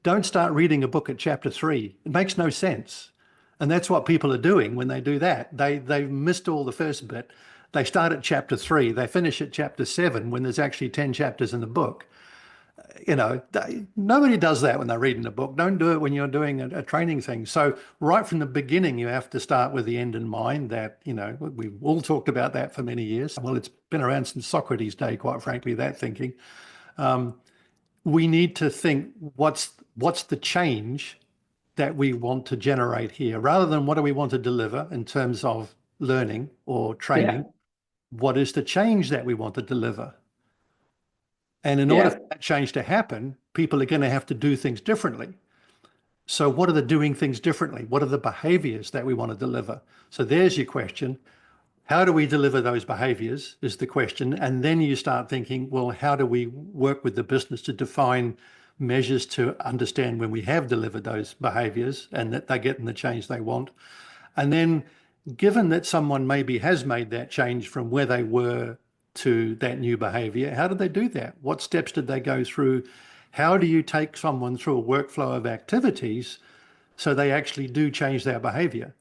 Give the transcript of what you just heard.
don't start reading a book at chapter 3. It makes no sense. And that's what people are doing when they do that. They've missed all the first bit. They start at chapter 3. They finish at chapter 7 when there's actually 10 chapters in the book. Nobody does that when they're reading a book. Don't do it when you're doing a training thing. So right from the beginning, you have to start with the end in mind. That, we've all talked about that for many years. Well, it's been around since Socrates' day, quite frankly, that thinking. We need to think, what's the change that we want to generate here, rather than what do we want to deliver in terms of learning or training. Yeah. What is the change that we want to deliver? And in order for that change to happen, people are going to have to do things differently. So what are the doing things differently? What are the behaviors that we want to deliver? So there's your question. How do we deliver those behaviors is the question. And then you start thinking, well, how do we work with the business to define measures to understand when we have delivered those behaviors and that they're getting the change they want? And then given that someone maybe has made that change from where they were to that new behavior, how did they do that? What steps did they go through? How do you take someone through a workflow of activities so they actually do change their behavior?